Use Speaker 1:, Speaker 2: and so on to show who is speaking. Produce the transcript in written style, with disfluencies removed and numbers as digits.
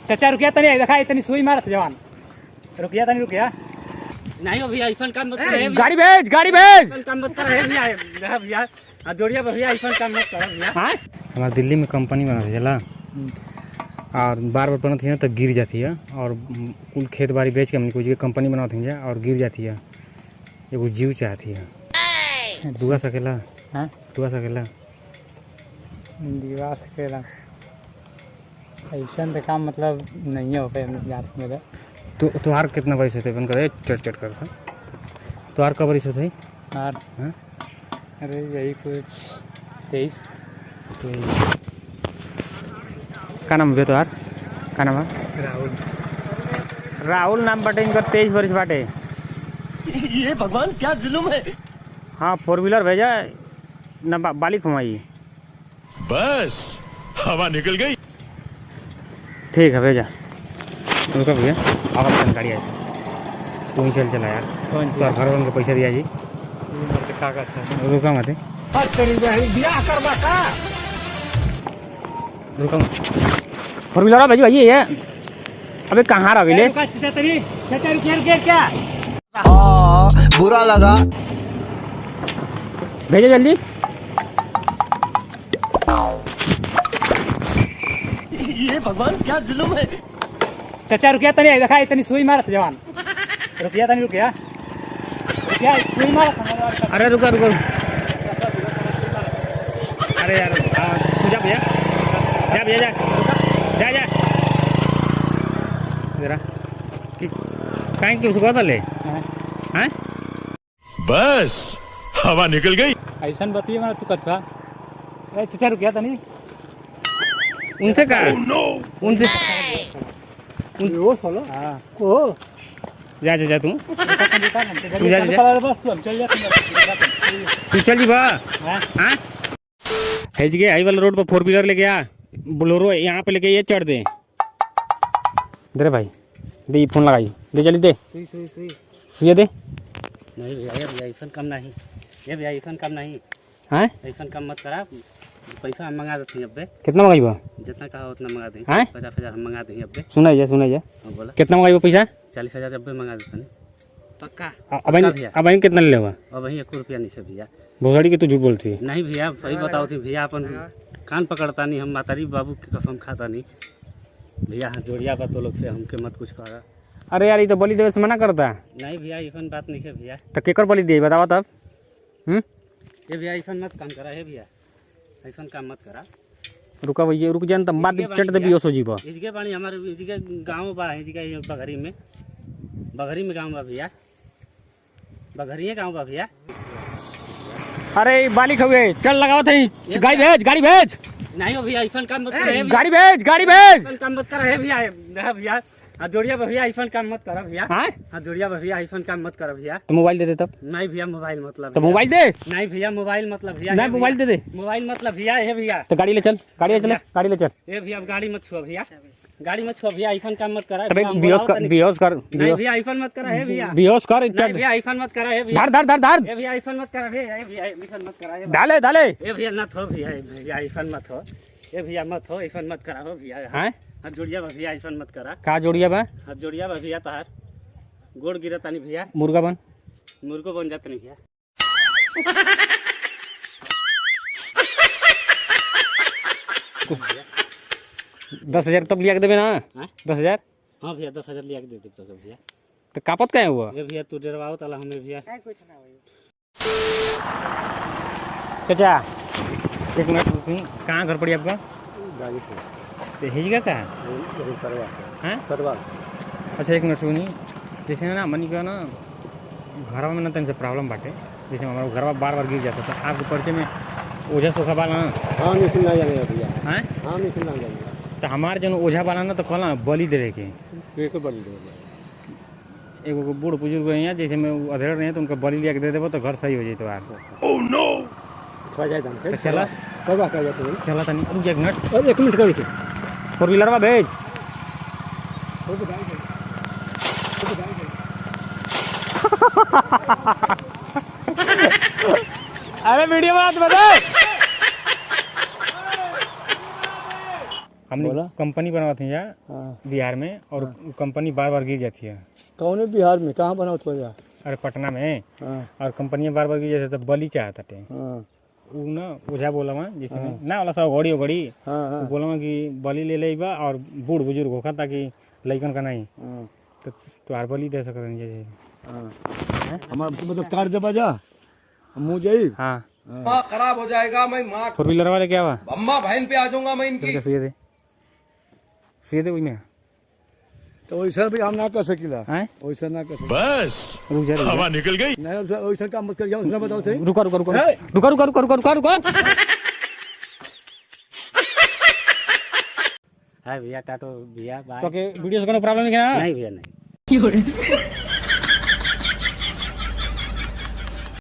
Speaker 1: चाचा रुकिया तनी देखा इतनी सुई मारत जवान रुकिया तनी रुकिया
Speaker 2: नहीं हो भैया ऐसा काम मत करे
Speaker 1: गाड़ी भेज
Speaker 2: काम मत करे भैया भैया जोड़िया भैया ऐसा काम मत करे भैया।
Speaker 1: हमारे दिल्ली में कंपनी बना थी चला और बार बार बनती है तो गिर जाती है और कुल खेत बाड़ी बेच के हमने कुछ कंपनी बनाती है और गिर जाती है ये वो जीव चाहती है दुआ सकेला दुआ सकेला
Speaker 3: दिवा सकेला ऐसा तो काम मतलब नहीं हो पाए याद मेरे
Speaker 1: तो तुहार कितना बरिस होते बन कर चट कर तुहार का बरिस होते
Speaker 3: यार अरे यही कुछ 23
Speaker 1: का नाम है तुहार का नाम है राहुल नाम बाटे इनका 23 बरिस बाटे।
Speaker 4: ये भगवान क्या जुल्म है।
Speaker 1: हाँ 4 व्हीलर भेजा न बाली घुमाई
Speaker 4: बस हवा निकल गई।
Speaker 1: ठीक है भेजा रुका भैया आवाज गाड़ी आई तू ही चला यार तो घर वालों को पैसा दिया जी रुका मत रुका मत 4 व्हीलर भेजी भाई ये अबे कहाँ रहा ले क्या
Speaker 4: बुरा लगा
Speaker 1: भेजो जल्दी।
Speaker 4: ये भगवान क्या जुल्म है।
Speaker 1: चाचा रुकिया तनी देखा इतनी सुई मारत जवान रुकिया तनी रुकिया सुई मारत अरे रुका अरे यार तू जा भैया जा जरा कहीं की उसको ले हैं
Speaker 4: बस हवा निकल गई।
Speaker 3: ऐसा बताइए मैं तू कथवा
Speaker 1: चाचा रुकिया तनी उनसे कहा उनसे
Speaker 3: वो सोलो हाँ ओ
Speaker 1: जा तू
Speaker 3: बस तू हम चल
Speaker 1: तू चल जी बा हाँ हेज के आई वाला रोड पर 4 व्हीलर लेके आ बोलोरो यहाँ पे लेके ये चढ़ दे दे भाई दे फोन लगाई दे जल्दी दे सुइया दे
Speaker 2: नहीं भैया ऐसा काम नहीं ये भैया ऐसा काम नहीं
Speaker 1: हैं
Speaker 2: ऐसा काम मत करा पैसा हम मंगा देते हैं अब्बे
Speaker 1: कितना मंगाई
Speaker 2: जितना कहा उतना मंगा दें
Speaker 1: हैं
Speaker 2: 50,000 हम मंगा देंगे अब्बे
Speaker 1: सुनाइए
Speaker 2: बोला
Speaker 1: कितना मंगाई पैसा
Speaker 2: 40,000 अब्बे मंगा देते हैं पक्का
Speaker 1: अब कितना ले लेगा
Speaker 2: अब 1 रुपया नहीं है भैया
Speaker 1: भोसड़ी की तू झूठ बोलती है
Speaker 2: नहीं भैया सही बताओ थी भैया अपन कान पकड़ता नहीं हम मातारी बाबू की कसम खाता नहीं भैया हाँ जोड़िया बा तो लोग से हमके मत कुछ करा।
Speaker 1: अरे यार ये तो बलि देवे से मना करता
Speaker 2: नहीं भैया ऐसा बात नहीं है भैया
Speaker 1: तो केकर बलि दे बतावा तब
Speaker 2: ये भैया ऐसा मत काम करा है भैया ऐसा काम मत करा
Speaker 1: रुका भैया रुक जान तब बात चट दे बियो सोजी बा
Speaker 2: इसके पानी हमारे इसके गांव बा है इसके बघरी में गांव बा भैया बघरी गांव बा भैया।
Speaker 1: अरे बालिक हुए चल लगाओ थे गाड़ी भेज
Speaker 2: नहीं हो भैया ऐसा काम मत करे
Speaker 1: गाड़ी भेज
Speaker 2: काम मत करे भैया भैया हाँ जोड़िया भैया ऐसा काम मत करा भैया हाँ जोड़िया भैया ऐसा काम मत करा भैया
Speaker 1: तो मोबाइल दे दे तब
Speaker 2: नहीं भैया मोबाइल मतलब
Speaker 1: तो मोबाइल दे
Speaker 2: नहीं भैया मोबाइल मतलब भैया
Speaker 1: नहीं मोबाइल दे
Speaker 2: मोबाइल मतलब भैया है भैया
Speaker 1: तो गाड़ी ले चल
Speaker 2: ये भैया गाड़ी मत छुआ भैया ऐसा काम मत करा
Speaker 1: बेहोश कर
Speaker 2: भैया ऐसा मत करा है भैया
Speaker 1: बेहोश कर
Speaker 2: भैया ऐसा मत करा है भैया
Speaker 1: धर
Speaker 2: भैया ऐसा मत करा भैया ऐसा मत करा
Speaker 1: डाले
Speaker 2: ये भैया न हो भैया ऐसा मत हो ये भैया मत हो ऐसा मत करा हो भैया
Speaker 1: हैं
Speaker 2: हाथ जोड़िया भैया ऐसा मत करा
Speaker 1: का जोड़िया बा
Speaker 2: हाथ जोड़िया भैया तहार गोड़ गिरा तानी भैया
Speaker 1: मुर्गा बन
Speaker 2: मुर्गो बन जाता नहीं भैया
Speaker 1: 10,000 तब लिया के देवे ना 10,000
Speaker 2: हाँ भैया 10,000 लिया के दे दे तो भैया
Speaker 1: तो कापत क्या हुआ
Speaker 2: ये भैया तू डरवाओ तला हमें भैया
Speaker 1: चाचा 1 मिनट रुकिए कहाँ घर पड़ी आपका तो हेजिगा का है अच्छा 1 मिनट सुनी जैसे ना मनी का ना घर में ना तन से प्रॉब्लम बाटे जैसे हमारा घर बार बार गिर जाता था आपके परिचय में ओझा सोखा वाला ना
Speaker 3: हाँ निकल ना जाने भैया
Speaker 1: हैं
Speaker 3: हाँ निकल ना जाने
Speaker 1: तो हमारे जन ओझा वाला ना तो कहला बलि दे के
Speaker 3: बिल्कुल बड़ी दे
Speaker 1: एगो बूढ़ बुजुर्ग हैं जैसे में अधेड़ रहे हैं तो उनका बलि लिया के दे देबो तो घर सही हो जाए तो आपको ओह नो
Speaker 3: छा जाए
Speaker 1: तो चला
Speaker 3: कब आ जाते हैं
Speaker 1: चला तनी रुक 1 मिनट
Speaker 3: और 1 मिनट कर
Speaker 1: 4 व्हीलर में भेज अरे वीडियो बना तो बता हमने
Speaker 3: बोला?
Speaker 1: कंपनी बनावत है यहाँ
Speaker 3: हाँ
Speaker 1: बिहार में और वो कंपनी बार बार गिर जाती है।
Speaker 3: कौन है बिहार में कहाँ बना हुआ जा?
Speaker 1: अरे पटना में
Speaker 3: हाँ
Speaker 1: और कंपनी बार बार गिर जाती है तो बली चाहता टे
Speaker 3: हाँ
Speaker 1: वो ना ओझा बोला वहाँ जैसे ना वाला सब घड़ी
Speaker 3: हाँ हाँ
Speaker 1: बोला कि बली ले ले बा और बूढ़ बुजुर्ग होगा ताकि लइकन का नहीं
Speaker 3: हाँ
Speaker 1: तो हर बली दे सकते हैं जैसे
Speaker 3: हाँ हमारा मतलब कार दे बजा मुँह जाई
Speaker 1: हाँ
Speaker 5: माँ खराब हो जाएगा, मैं माँ
Speaker 1: 4 व्हीलर वाले क्या हुआ
Speaker 5: अम्मा बहन पे आ जाऊंगा मैं इनकी।
Speaker 1: सुए दे उसमें
Speaker 3: तो वैसा भी हम ना कर सकीला
Speaker 1: हैं
Speaker 3: वैसा ना कर सकी
Speaker 4: बस
Speaker 1: रुक जा
Speaker 4: हवा निकल गई।
Speaker 3: नहीं वैसा काम मत करिए उसने बताओ थे
Speaker 1: रुको रुको रुको
Speaker 3: है?
Speaker 1: रुको रुको रुको रुको रुको रुको
Speaker 2: है भैया टाटो भैया बाय
Speaker 1: तो के वीडियो से कोनो प्रॉब्लम है क्या
Speaker 2: नहीं भैया नहीं